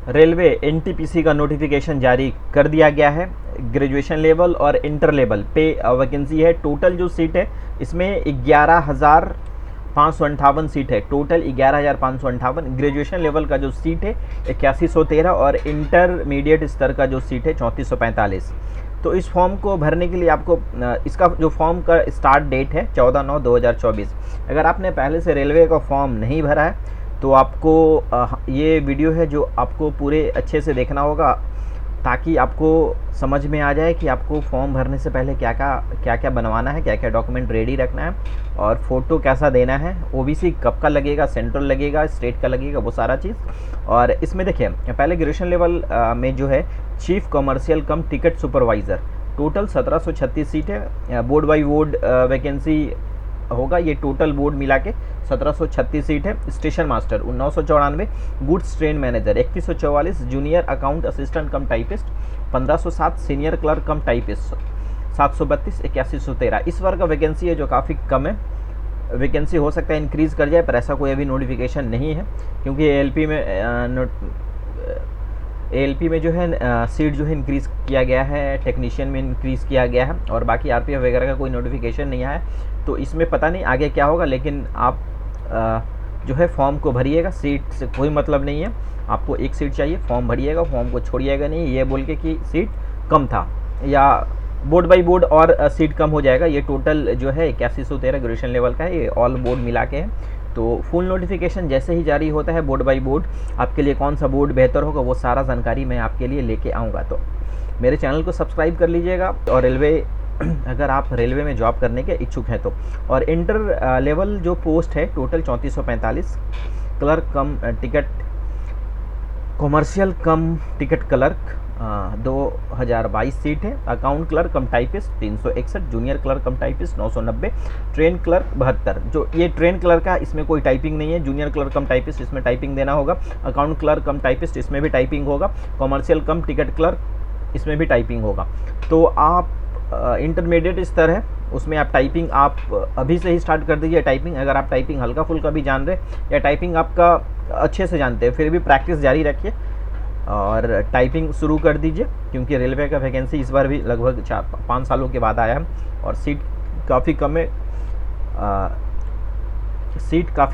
Railway NTPC का notification जारी कर दिया गया है। ग्रेजुएशन लेवल और इंटर लेवल पे वैकेंसी है। टोटल जो सीट है इसमें 11,558 सीट है। टोटल 11,558। ग्रेजुएशन लेवल का जो सीट है 8113 और इंटरमीडिएट स्तर का जो सीट है 3445। तो इस फॉर्म को भरने के लिए आपको इसका जो फॉर्म का स्टार्ट डेट है 14/9/2024। अगर आपने पहले से रेलवे का फॉर्म नहीं भरा है तो आपको ये वीडियो है जो आपको पूरे अच्छे से देखना होगा, ताकि आपको समझ में आ जाए कि आपको फॉर्म भरने से पहले क्या क्या बनवाना है, क्या क्या डॉक्यूमेंट रेडी रखना है और फ़ोटो कैसा देना है, ओबीसी कब का लगेगा, सेंट्रल लगेगा, स्टेट का लगेगा, वो सारा चीज़। और इसमें देखिए पहले ग्रेजुएशन लेवल में जो है चीफ कमर्शियल कम टिकट सुपरवाइज़र, टोटल 1736 सीट है। बोर्ड बाई बोर्ड वैकेंसी होगा। ये टोटल बोर्ड मिला के 1736 सीट है। Station master 994, goods train manager 3144, junior account assistant कम typist 1507, senior clerk cum typist 732, 8113। इस बार का वैकेंसी है जो काफ़ी कम है। वैकेंसी हो सकता है इंक्रीज़ कर जाए, पर ऐसा कोई अभी नोटिफिकेशन नहीं है, क्योंकि एएलपी में जो है सीट जो है इंक्रीज़ किया गया है, टेक्नीशियन में इंक्रीज़ किया गया है, और बाकी आरपीएफ वगैरह का कोई नोटिफिकेशन नहीं आया है। तो इसमें पता नहीं आगे क्या होगा, लेकिन आप जो है फॉर्म को भरिएगा। सीट से कोई मतलब नहीं है, आपको एक सीट चाहिए, फॉर्म भरिएगा, फॉर्म को छोड़िएगा नहीं ये बोल के कि सीट कम था, या बोर्ड बाई बोर्ड और सीट कम हो जाएगा। ये टोटल जो है 8113 ग्रेजुएशन लेवल का है, ये ऑल बोर्ड मिला के है। तो फुल नोटिफिकेशन जैसे ही जारी होता है बोर्ड बाई बोर्ड, आपके लिए कौन सा बोर्ड बेहतर होगा वो सारा जानकारी मैं आपके लिए लेके आऊँगा। तो मेरे चैनल को सब्सक्राइब कर लीजिएगा। और रेलवे अगर आप रेलवे में जॉब करने के इच्छुक हैं तो, और इंटर लेवल जो पोस्ट है total 3445, clerk cum ticket commercial cum ticket clerk 2022 seat है। Account clerk cum typist 361, junior clerk cum typist 990, train clerk 72। जो ये ट्रेन क्लर्क का इसमें कोई टाइपिंग नहीं है। जूनियर क्लर्क कम टाइपिस्ट इसमें टाइपिंग देना होगा। अकाउंट क्लर्क कम टाइपिस्ट इसमें भी टाइपिंग होगा। कॉमर्शियल कम टिकट क्लर्क इसमें भी टाइपिंग होगा। तो आप इंटरमीडिएट स्तर है उसमें आप टाइपिंग आप अभी से ही स्टार्ट कर दीजिए। टाइपिंग अगर आप टाइपिंग हल्का फुल्का भी जान रहे या टाइपिंग आपका अच्छे से जानते हैं, फिर भी प्रैक्टिस जारी रखिए और टाइपिंग शुरू कर दीजिए, क्योंकि रेलवे का वैकेंसी इस बार भी लगभग 4-5 सालों के बाद आया है और सीट काफ़ी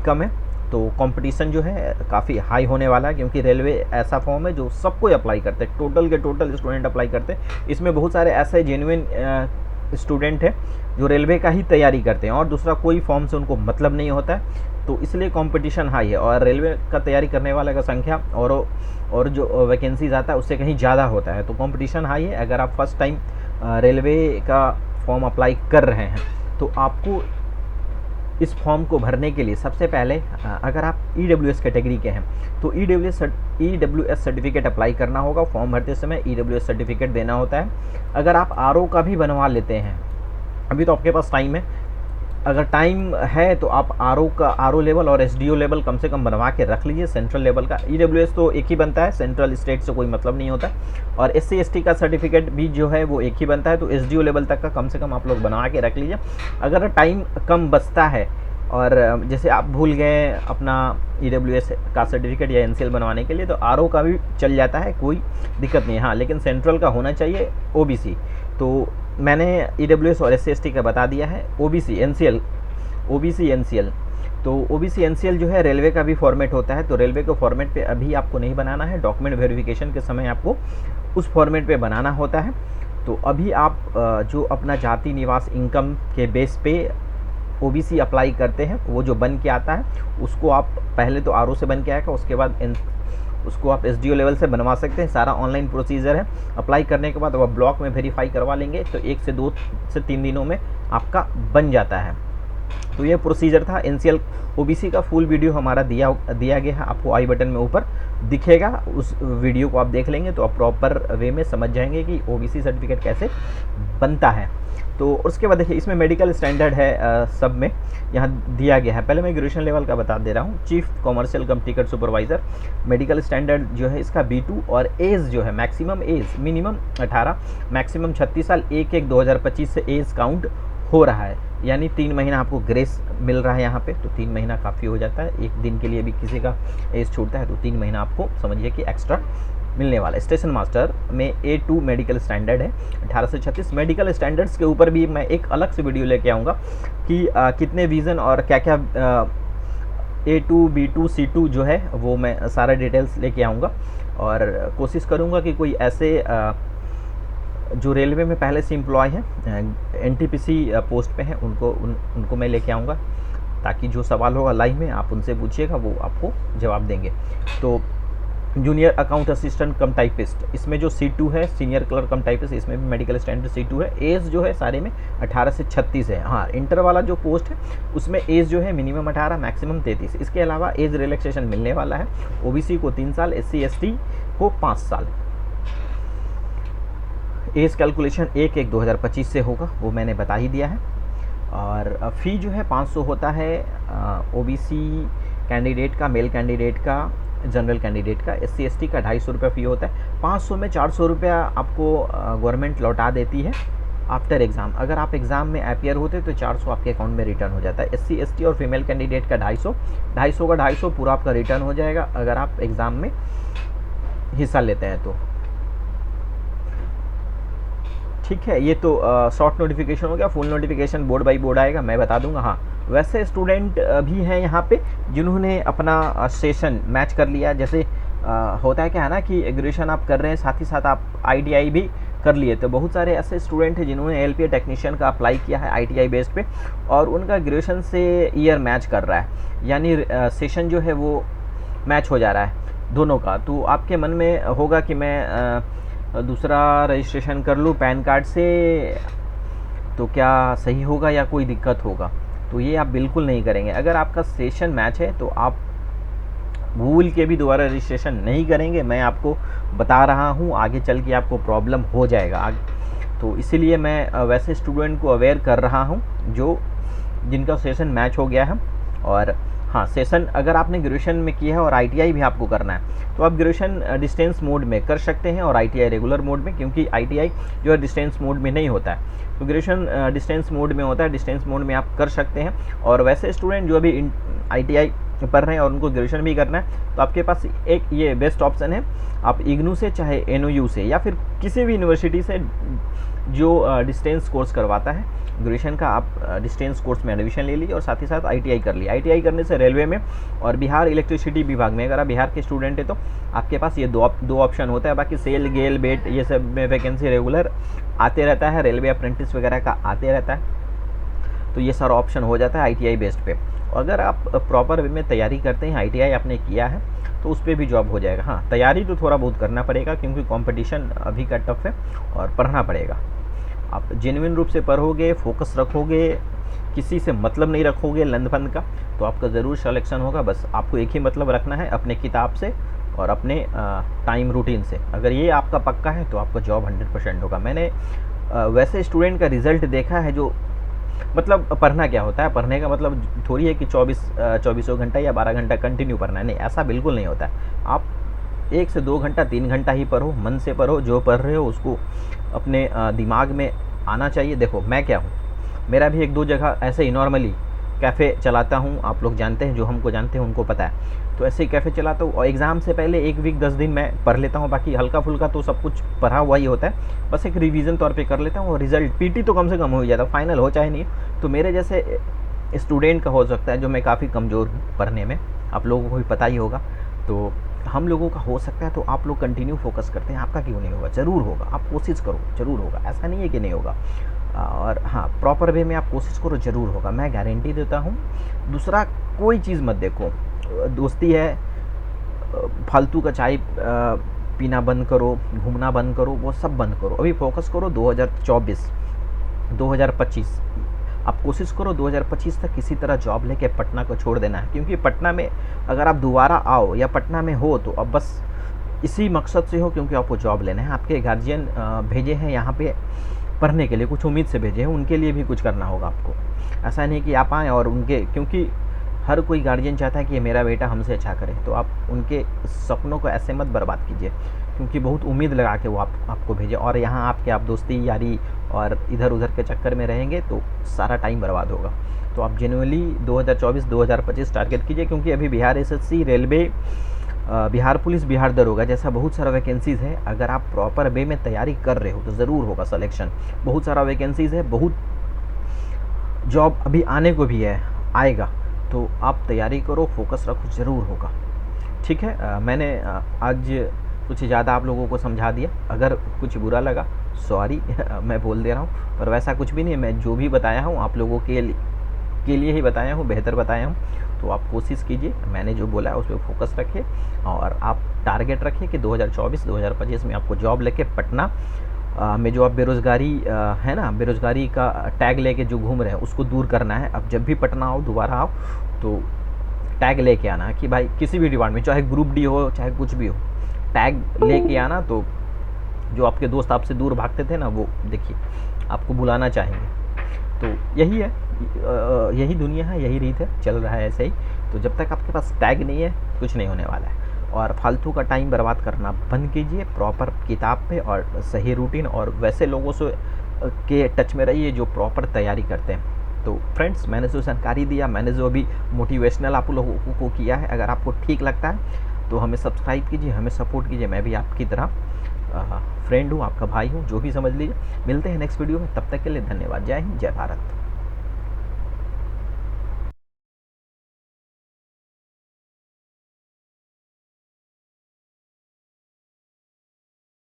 कम है। तो कंपटीशन जो है काफ़ी हाई होने वाला है, क्योंकि रेलवे ऐसा फॉर्म है जो सबको अप्लाई करते हैं, टोटल के टोटल स्टूडेंट अप्लाई करते हैं। इसमें बहुत सारे ऐसे जेन्युइन स्टूडेंट हैं जो रेलवे का ही तैयारी करते हैं और दूसरा कोई फॉर्म से उनको मतलब नहीं होता है। तो इसलिए कंपटीशन हाई है और रेलवे का तैयारी करने वाले का संख्या और जो वैकेंसीज आता है उससे कहीं ज़्यादा होता है। तो कंपटीशन हाई है। अगर आप फर्स्ट टाइम रेलवे का फॉर्म अप्लाई कर रहे हैं तो आपको इस फॉर्म को भरने के लिए सबसे पहले अगर आप ईडब्ल्यूएस कैटेगरी के हैं तो ईडब्ल्यूएस सर्टिफिकेट अप्लाई करना होगा। फॉर्म भरते समय ईडब्ल्यूएस सर्टिफिकेट देना होता है। अगर आप आरओ का भी बनवा लेते हैं, अभी तो आपके पास टाइम है, अगर टाइम है तो आप आरओ लेवल और एसडीओ लेवल कम से कम बनवा के रख लीजिए। सेंट्रल लेवल का ईडब्ल्यूएस तो एक ही बनता है, सेंट्रल स्टेट से कोई मतलब नहीं होता। और एससी एसटी का सर्टिफिकेट भी जो है वो एक ही बनता है, तो एसडीओ लेवल तक का कम से कम आप लोग बनवा के रख लीजिए। अगर टाइम कम बचता है और जैसे आप भूल गए अपना ईडब्ल्यूएस का सर्टिफिकेट या एनसीएल बनवाने के लिए, तो आरओ का भी चल जाता है, कोई दिक्कत नहीं है। हाँ, लेकिन सेंट्रल का होना चाहिए ओबीसी। तो मैंने ईडब्ल्यूएस और एससी एसटी का बता दिया है। ओबीसी एनसीएल तो ओबीसी एनसीएल जो है रेलवे का भी फॉर्मेट होता है। तो रेलवे के फॉर्मेट पे अभी आपको नहीं बनाना है, डॉक्यूमेंट वेरिफिकेशन के समय आपको उस फॉर्मेट पे बनाना होता है। तो अभी आप जो अपना जाति निवास इनकम के बेस पे ओबीसी अप्लाई करते हैं, वो जो बन के आता है उसको आप पहले तो आरओ से बन के आएगा, उसके बाद उसको आप एसडीओ लेवल से बनवा सकते हैं। सारा ऑनलाइन प्रोसीजर है। अप्लाई करने के बाद आप ब्लॉक में वेरीफाई करवा लेंगे तो 1 से 2 से 3 दिनों में आपका बन जाता है। तो ये प्रोसीजर था। एनसीएल ओबीसी का फुल वीडियो हमारा दिया गया है, आपको आई बटन में ऊपर दिखेगा। उस वीडियो को आप देख लेंगे तो आप प्रॉपर वे में समझ जाएंगे कि ओबीसी सर्टिफिकेट कैसे बनता है। तो उसके बाद देखिए इसमें मेडिकल स्टैंडर्ड है, सब में यहाँ दिया गया है। पहले मैं ग्रेजुएशन लेवल का बता दे रहा हूँ। Chief commercial cum ticket supervisor medical standard जो है इसका B2 और एज जो है मैक्सिमम एज मिनिमम 18 मैक्सिमम 36 साल 1/1/2025 से एज काउंट हो रहा है, यानी 3 महीना आपको ग्रेस मिल रहा है यहाँ पे, तो 3 महीना काफ़ी हो जाता है। एक दिन के लिए भी किसी का एज छूटता है तो 3 महीना आपको समझिए कि एक्स्ट्रा मिलने वाला है। स्टेशन मास्टर में A2 मेडिकल स्टैंडर्ड है 1836। मेडिकल स्टैंडर्ड्स के ऊपर भी मैं एक अलग से वीडियो लेके आऊँगा कि कितने विज़न और क्या क्या A2 B2 C2 जो है वो मैं सारा डिटेल्स लेके आऊँगा, और कोशिश करूँगा कि कोई ऐसे जो रेलवे में पहले से एम्प्लॉय हैं NTPC पोस्ट पे हैं उनको मैं लेके आऊँगा, ताकि जो सवाल होगा लाइव में आप उनसे पूछिएगा, वो आपको जवाब देंगे। तो जूनियर अकाउंट असिस्टेंट कम टाइपिस्ट, इसमें जो C2 है सीनियर क्लर्क कम टाइपिस्ट, इसमें भी मेडिकल स्टैंडर्ड C2 है। एज जो है सारे में 18 से 36 है। हाँ, इंटर वाला जो पोस्ट है उसमें एज जो है मिनिमम 18 मैक्सिमम 33। इसके अलावा एज रिलैक्सेशन मिलने वाला है। OBC को 3 साल, SC ST को 5 साल। एज कैलकुलेशन 1/1/2025 से होगा, वो मैंने बता ही दिया है। और फ़ी जो है 500 होता है OBC कैंडिडेट का, मेल कैंडिडेट का, जनरल कैंडिडेट का। SC ST का 250 रुपये फ़ी होता है। 500 में 400 रुपया आपको गवर्नमेंट लौटा देती है आफ्टर एग्ज़ाम। अगर आप एग्ज़ाम में अपीयर होते तो 400 आपके अकाउंट में रिटर्न हो जाता है। SC ST और फीमेल कैंडिडेट का 250 का 250 पूरा आपका रिटर्न हो जाएगा अगर आप एग्ज़ाम में हिस्सा लेते हैं तो। ठीक है, ये तो शॉर्ट नोटिफिकेशन हो गया। Full notification board by board आएगा, मैं बता दूंगा। हाँ, वैसे स्टूडेंट भी हैं यहाँ पे जिन्होंने अपना सेशन मैच कर लिया। जैसे होता है क्या है ना कि ग्रेजुएशन आप कर रहे हैं, साथ ही साथ आप ITI भी कर लिए, तो बहुत सारे ऐसे स्टूडेंट हैं जिन्होंने LPA टेक्नीशियन का अप्लाई किया है ITI बेस्ड पे, और उनका ग्रेजुएशन से ईयर मैच कर रहा है, यानी सेशन जो है वो मैच हो जा रहा है दोनों का। तो आपके मन में होगा कि मैं दूसरा रजिस्ट्रेशन कर लूँ पैन कार्ड से, तो क्या सही होगा या कोई दिक्कत होगा? तो ये आप बिल्कुल नहीं करेंगे। अगर आपका सेशन मैच है तो आप भूल के भी दोबारा रजिस्ट्रेशन नहीं करेंगे। मैं आपको बता रहा हूँ, आगे चल के आपको प्रॉब्लम हो जाएगा। तो इसीलिए मैं वैसे स्टूडेंट को अवेयर कर रहा हूँ जिनका सेशन मैच हो गया है। और हाँ, सेशन अगर आपने ग्रेजुएशन में किया है और ITI भी आपको करना है तो आप ग्रेजुएशन डिस्टेंस मोड में कर सकते हैं और ITI रेगुलर मोड में, क्योंकि ITI जो है डिस्टेंस मोड में नहीं होता है, तो ग्रेजुएशन डिस्टेंस मोड में होता है। डिस्टेंस मोड में आप कर सकते हैं। और वैसे स्टूडेंट जो अभी ITI पढ़ रहे हैं और उनको ग्रेजुएशन भी करना है तो आपके पास एक ये बेस्ट ऑप्शन है, आप IGNOU से चाहे NOU से या फिर किसी भी यूनिवर्सिटी से जो डिस्टेंस कोर्स करवाता है ग्रेजुएशन का, आप डिस्टेंस कोर्स में एडमिशन ले लीजिए और साथ ही साथ ITI कर लिए। ITI करने से रेलवे में और बिहार इलेक्ट्रिसिटी विभाग में, अगर आप बिहार के स्टूडेंट हैं तो आपके पास ये दो ऑप्शन होता है। बाकी सेल, गेल, बेट ये सब में वैकेंसी रेगुलर आते रहता है, रेलवे अप्रेंटिस वगैरह का आते रहता है, तो ये सारा ऑप्शन हो जाता है ITI बेस्ड पे। अगर आप प्रॉपर वे में तैयारी करते हैं, ITI आपने किया है तो उस पर भी जॉब हो जाएगा। हाँ, तैयारी तो थोड़ा बहुत करना पड़ेगा क्योंकि कंपटीशन अभी का टफ है और पढ़ना पड़ेगा। आप जेन्युइन रूप से पढ़ोगे, फोकस रखोगे, किसी से मतलब नहीं रखोगे लंदफंद का, तो आपका ज़रूर सिलेक्शन होगा। बस आपको एक ही मतलब रखना है, अपने किताब से और अपने टाइम रूटीन से। अगर ये आपका पक्का है तो आपका जॉब 100% होगा। मैंने वैसे स्टूडेंट का रिज़ल्ट देखा है जो मतलब पढ़ना क्या होता है, पढ़ने का मतलब थोड़ी है कि 24 घंटा या 12 घंटा कंटिन्यू पढ़ना है, नहीं, ऐसा बिल्कुल नहीं होता है। आप 1 से 2 घंटा 3 घंटा ही पढ़ो, मन से पढ़ो, जो पढ़ रहे हो उसको अपने दिमाग में आना चाहिए। देखो मैं क्या हूँ, मेरा भी 1-2 जगह ऐसे ही नॉर्मली कैफ़े चलाता हूँ, आप लोग जानते हैं, जो हमको जानते हैं उनको पता है, तो ऐसे ही कैफ़े चलाता हूँ। और एग्ज़ाम से पहले 1 वीक 10 दिन मैं पढ़ लेता हूँ, बाकी हल्का फुल्का तो सब कुछ पढ़ा हुआ ही होता है, बस एक रिवीजन तौर पे कर लेता हूँ। और रिज़ल्ट PT तो कम से कम हो ही जाता है, फाइनल हो चाहे नहीं। तो मेरे जैसे स्टूडेंट का हो सकता है जो मैं काफ़ी कमज़ोर हूँ पढ़ने में, आप लोगों को भी पता ही होगा, तो हम लोगों का हो सकता है। तो आप लोग कंटिन्यू फोकस करते हैं, आपका क्यों नहीं होगा? ज़रूर होगा, आप कोशिश करो, ज़रूर होगा, ऐसा नहीं है कि नहीं होगा। और हाँ, प्रॉपर वे में आप कोशिश करो, ज़रूर होगा, मैं गारंटी देता हूँ। दूसरा कोई चीज़ मत देखो, दोस्ती है, फालतू का चाय पीना बंद करो, घूमना बंद करो, वो सब बंद करो। अभी फोकस करो 2024 2025, आप कोशिश करो 2025 तक किसी तरह जॉब लेके पटना को छोड़ देना है, क्योंकि पटना में अगर आप दोबारा आओ या पटना में हो तो अब बस इसी मकसद से हो, क्योंकि आपको जॉब लेना है। आपके गार्जियन भेजे हैं यहाँ पे पढ़ने के लिए, कुछ उम्मीद से भेजे हैं, उनके लिए भी कुछ करना होगा आपको। ऐसा नहीं कि आप आएँ और उनके, क्योंकि हर कोई गार्जियन चाहता है कि मेरा बेटा हमसे अच्छा करे, तो आप उनके सपनों को ऐसे मत बर्बाद कीजिए, क्योंकि बहुत उम्मीद लगा के वो आपको भेजे और यहाँ आपके आप दोस्ती यारी और इधर उधर के चक्कर में रहेंगे तो सारा टाइम बर्बाद होगा। तो आप जेन्युइनली 2024-2025 टारगेट कीजिए, क्योंकि अभी Bihar SSC, railway, Bihar police, Bihar दरोगा जैसा बहुत सारा वैकेंसीज़ है। अगर आप प्रॉपर वे में तैयारी कर रहे हो तो ज़रूर होगा सिलेक्शन। बहुत सारा वैकेंसीज़ है, बहुत जॉब अभी आने को भी है, आएगा, तो आप तैयारी करो, फोकस रखो, ज़रूर होगा। ठीक है, मैंने आज कुछ ज़्यादा आप लोगों को समझा दिया। अगर कुछ बुरा लगा सॉरी मैं बोल दे रहा हूँ, पर वैसा कुछ भी नहीं है। मैं जो भी बताया हूँ आप लोगों के लिए ही बताया हूँ, बेहतर बताया हूँ। तो आप कोशिश कीजिए, मैंने जो बोला है उस पर फोकस रखिए और आप टारगेट रखिए कि 2024-2025 में आपको जॉब लेके पटना में जो आप बेरोज़गारी है ना, बेरोज़गारी का टैग लेके जो घूम रहे हैं उसको दूर करना है। अब जब भी पटना आओ, दोबारा आओ, तो टैग लेके आना कि भाई किसी भी डिपार्टमेंट, चाहे ग्रुप डी हो चाहे कुछ भी हो, टैग लेके आना। तो जो आपके दोस्त आपसे दूर भागते थे ना, वो देखिए आपको बुलाना चाहेंगे। तो यही है, यही दुनिया है, यही रीत है, चल रहा है ऐसे ही। तो जब तक आपके पास टैग नहीं है कुछ नहीं होने वाला है। और फालतू का टाइम बर्बाद करना बंद कीजिए, प्रॉपर किताब पे और सही रूटीन और वैसे लोगों से के टच में रहिए जो प्रॉपर तैयारी करते हैं। तो फ्रेंड्स, मैंने जो जानकारी दिया, मैंने जो अभी मोटिवेशनल आप लोगों को किया है, अगर आपको ठीक लगता है तो हमें सब्सक्राइब कीजिए, हमें सपोर्ट कीजिए। मैं भी आपकी तरह फ्रेंड हूँ, आपका भाई हूँ, जो भी समझ लीजिए। मिलते हैं नेक्स्ट वीडियो में, तब तक के लिए धन्यवाद। जय हिंद, जय भारत।